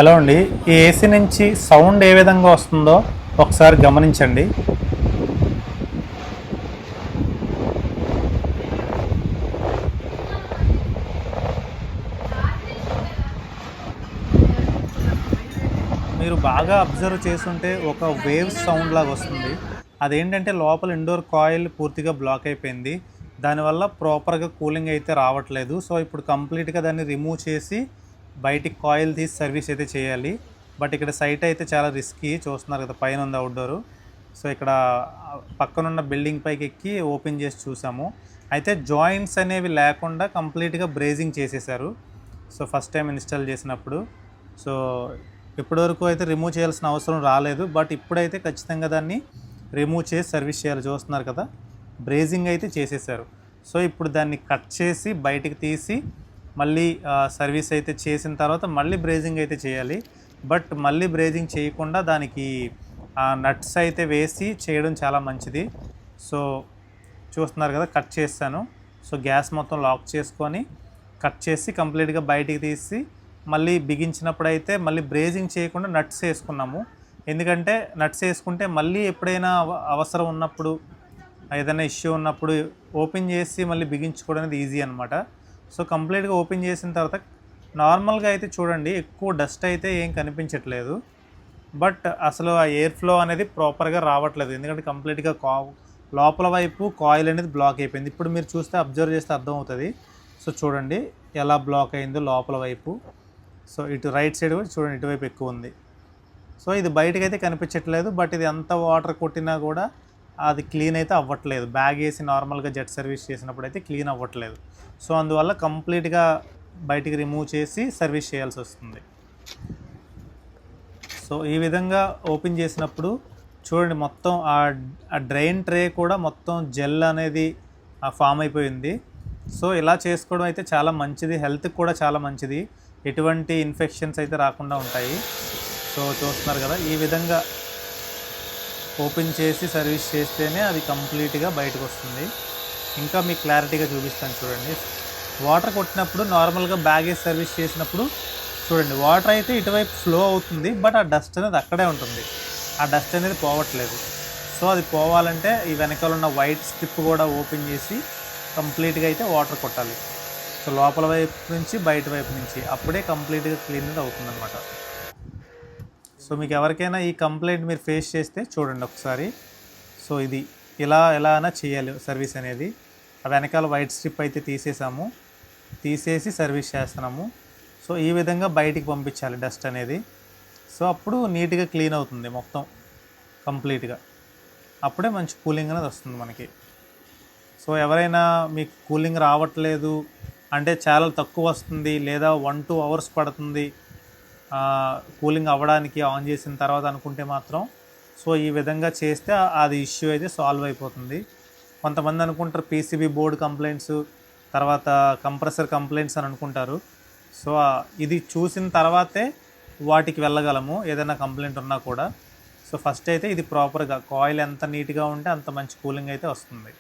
Hello అండి, ఈ AC నుంచి సౌండ్ ఏ విధంగా వస్తుందో ఒకసారి గమనించండి. మీరు బాగా అబ్జర్వ్ చేస్తుంటే ఒక వేవ్ సౌండ్ లాగా వస్తుంది. అదేంటంటే లోపల ఇండోర్ కాయిల్ పూర్తిగా బ్లాక్ అయిపోయింది. దానివల్ల ప్రాపర్గా కూలింగ్ అయితే రావట్లేదు. సో ఇప్పుడు కంప్లీట్గా దాన్ని రిమూవ్ చేసి బయటికి కాయిల్ తీసి సర్వీస్ అయితే చేయాలి. బట్ ఇక్కడ సైట్ అయితే చాలా రిస్కీ, చూస్తున్నారు కదా పైన ఉంది అవుట్డోరు. సో ఇక్కడ పక్కనున్న బిల్డింగ్ పైకి ఎక్కి ఓపెన్ చేసి చూసాము. అయితే జాయింట్స్ అనేవి లేకుండా కంప్లీట్గా బ్రేజింగ్ చేసేసారు. సో ఫస్ట్ టైం ఇన్స్టాల్ చేసినప్పుడు. సో ఇప్పటివరకు అయితే రిమూవ్ చేయాల్సిన అవసరం రాలేదు. బట్ ఇప్పుడైతే ఖచ్చితంగా దాన్ని రిమూవ్ చేసి సర్వీస్ చేయాలి. చూస్తున్నారు కదా, బ్రేజింగ్ అయితే చేసేసారు. సో ఇప్పుడు దాన్ని కట్ చేసి బయటికి తీసి మళ్ళీ సర్వీస్ అయితే చేసిన తర్వాత మళ్ళీ బ్రేజింగ్ అయితే చేయాలి. బట్ మళ్ళీ బ్రేజింగ్ చేయకుండా దానికి నట్స్ అయితే వేసి చేయడం చాలా మంచిది. సో చూస్తున్నారు కదా, కట్ చేస్తాను. సో గ్యాస్ మొత్తం లాక్ చేసుకొని కట్ చేసి కంప్లీట్గా బయటికి తీసి మళ్ళీ బిగించినప్పుడు అయితే మళ్ళీ బ్రేజింగ్ చేయకుండా నట్స్ వేసుకున్నాము. ఎందుకంటే నట్స్ వేసుకుంటే మళ్ళీ ఎప్పుడైనా అవసరం ఉన్నప్పుడు, ఏదైనా ఇష్యూ ఉన్నప్పుడు ఓపెన్ చేసి మళ్ళీ బిగించుకోవడం అనేది ఈజీ అనమాట. సో కంప్లీట్గా ఓపెన్ చేసిన తర్వాత నార్మల్గా అయితే చూడండి, ఎక్కువ డస్ట్ అయితే ఏం కనిపించట్లేదు. బట్ అసలు ఆ ఎయిర్ ఫ్లో అనేది ప్రాపర్గా రావట్లేదు. ఎందుకంటే కంప్లీట్గా లోపల వైపు కాయిల్ అనేది బ్లాక్ అయిపోయింది. ఇప్పుడు మీరు చూస్తే అబ్జర్వ్ చేస్తే అర్థమవుతుంది. సో చూడండి ఎలా బ్లాక్ అయిందో లోపల వైపు. సో ఇటు రైట్ సైడ్ కూడా చూడండి, ఇటువైపు ఎక్కువ ఉంది. సో ఇది బయటకు అయితే కనిపించట్లేదు. బట్ ఇది ఎంత వాటర్ కొట్టినా కూడా అది క్లీన్ అయితే అవ్వట్లేదు. బ్యాగ్ వేసి నార్మల్గా జెట్ సర్వీస్ చేసినప్పుడు అయితే క్లీన్ అవ్వట్లేదు. సో అందువల్ల కంప్లీట్గా బయటికి రిమూవ్ చేసి సర్వీస్ చేయాల్సి వస్తుంది. సో ఈ విధంగా ఓపెన్ చేసినప్పుడు చూడండి, మొత్తం ఆ డ్రైన్ ట్రే కూడా మొత్తం జెల్ అనేది ఫామ్ అయిపోయింది. సో ఇలా చేసుకోవడం అయితే చాలా మంచిది, హెల్త్కి కూడా చాలా మంచిది. ఎటువంటి ఇన్ఫెక్షన్స్ అయితే రాకుండా ఉంటాయి. సో చూస్తున్నారు కదా, ఈ విధంగా ఓపెన్ చేసి సర్వీస్ చేస్తేనే అది కంప్లీట్గా బయటకు వస్తుంది. ఇంకా మీకు క్లారిటీగా చూపిస్తాను చూడండి. వాటర్ కొట్టినప్పుడు నార్మల్గా బ్యాగేజ్ సర్వీస్ చేసినప్పుడు చూడండి, వాటర్ అయితే ఇటువైపు ఫ్లో అవుతుంది. బట్ ఆ డస్ట్ అనేది అక్కడే ఉంటుంది. ఆ డస్ట్ అనేది పోవట్లేదు. సో అది పోవాలంటే ఈ వెనకాల ఉన్న వైట్ స్ట్రిప్ కూడా ఓపెన్ చేసి కంప్లీట్గా అయితే వాటర్ కొట్టాలి. సో లోపల వైపు నుంచి బయట వైపు నుంచి, అప్పుడే కంప్లీట్గా క్లీన్ అవుతుందన్నమాట. సో మీకు ఎవరికైనా ఈ కంప్లైంట్ మీరు ఫేస్ చేస్తే చూడండి ఒకసారి. సో ఇది ఎలా అయినా చేయాలి సర్వీస్ అనేది. ఆ వెనకాల వైట్ స్ట్రిప్ అయితే తీసేసి సర్వీస్ చేస్తున్నాము. సో ఈ విధంగా బయటికి పంపించాలి డస్ట్ అనేది. సో అప్పుడు నీట్గా క్లీన్ అవుతుంది మొత్తం కంప్లీట్గా. అప్పుడే మంచి కూలింగ్ అనేది వస్తుంది మనకి. సో ఎవరైనా మీకు కూలింగ్ రావట్లేదు అంటే, చాలా తక్కువ వస్తుంది లేదా 1-2 అవర్స్ పడుతుంది కూలింగ్ అవ్వడానికి ఆన్ చేసిన తర్వాత అనుకుంటే మాత్రం, సో ఈ విధంగా చేస్తే అది ఇష్యూ అయితే సాల్వ్ అయిపోతుంది. కొంతమంది అనుకుంటారు పీసీబీ బోర్డ్ కంప్లైంట్స్, తర్వాత కంప్రెసర్ కంప్లైంట్స్ అని అనుకుంటారు. సో ఇది చూసిన తర్వాతే వాటికి వెళ్ళగలము ఏదైనా కంప్లైంట్ ఉన్నా కూడా. సో ఫస్ట్ అయితే ఇది ప్రాపర్గా కాయిల్ ఎంత నీట్గా ఉంటే అంత మంచి కూలింగ్ అయితే వస్తుంది.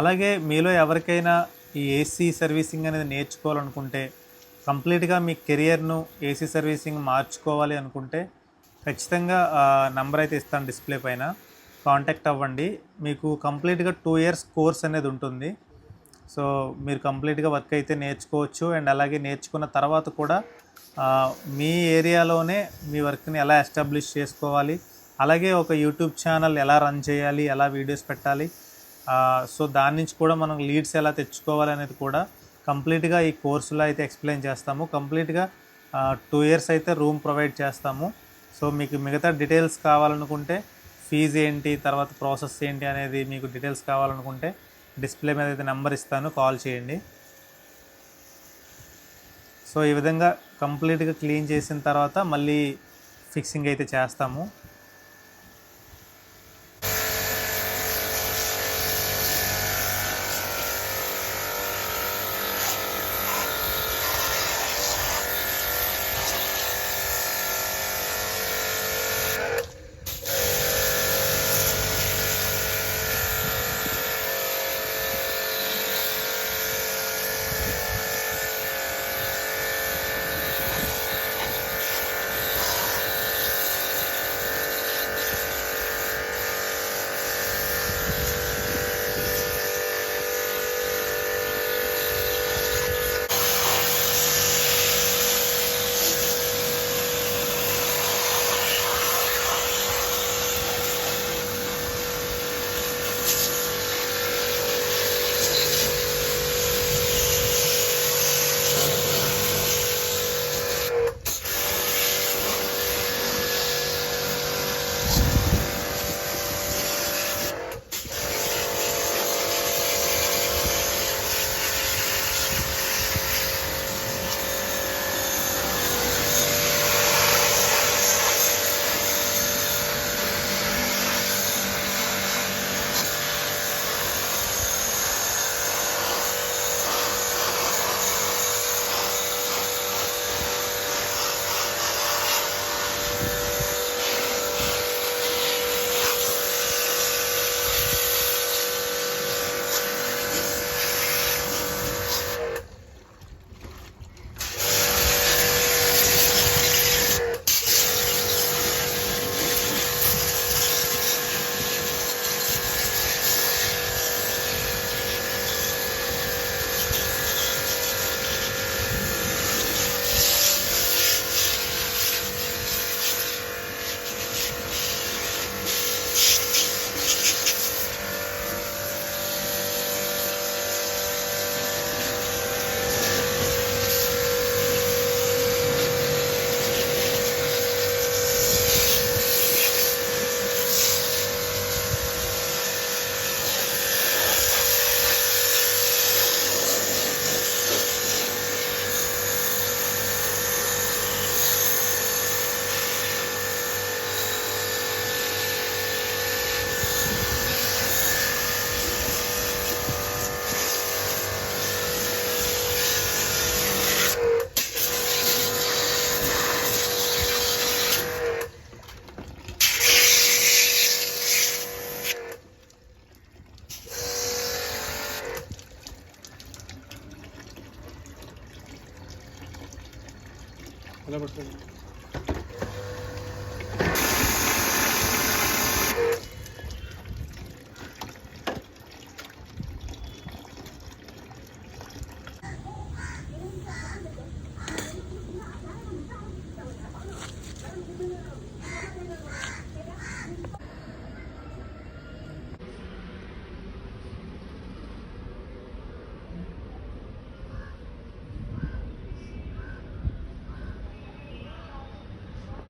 అలాగే మీలో ఎవరికైనా ఈ ఏసీ సర్వీసింగ్ అనేది నేర్చుకోవాలనుకుంటే, కంప్లీట్గా మీ కెరియర్ను ఏసీ సర్వీసింగ్ మార్చుకోవాలి అనుకుంటే ఖచ్చితంగా నెంబర్ అయితే ఇస్తాను డిస్ప్లే పైన, కాంటాక్ట్ అవ్వండి. మీకు కంప్లీట్గా 2 years కోర్స్ అనేది ఉంటుంది. సో మీరు కంప్లీట్గా వర్క్ అయితే నేర్చుకోవచ్చు. అండ్ అలాగే నేర్చుకున్న తర్వాత కూడా మీ ఏరియాలోనే మీ వర్క్ని ఎలా ఎస్టాబ్లిష్ చేసుకోవాలి, అలాగే ఒక యూట్యూబ్ ఛానల్ ఎలా రన్ చేయాలి, ఎలా వీడియోస్ పెట్టాలి, సో దాని నుంచి కూడా మనం లీడ్స్ ఎలా తెచ్చుకోవాలి అనేది కూడా కంప్లీట్గా ఈ కోర్సులో అయితే ఎక్స్ప్లెయిన్ చేస్తాము. కంప్లీట్గా 2 years అయితే రూమ్ ప్రొవైడ్ చేస్తాము. సో మీకు మిగతా డీటెయిల్స్ కావాలనుకుంటే, ఫీజు ఏంటి, తర్వాత ప్రాసెస్ ఏంటి అనేది మీకు డీటెయిల్స్ కావాలనుకుంటే డిస్ప్లే మీద అయితే నెంబర్ ఇస్తాను, కాల్ చేయండి. సో ఈ విధంగా కంప్లీట్గా క్లీన్ చేసిన తర్వాత మళ్ళీ ఫిక్సింగ్ అయితే చేస్తాము. ఎలా పడుతుంది?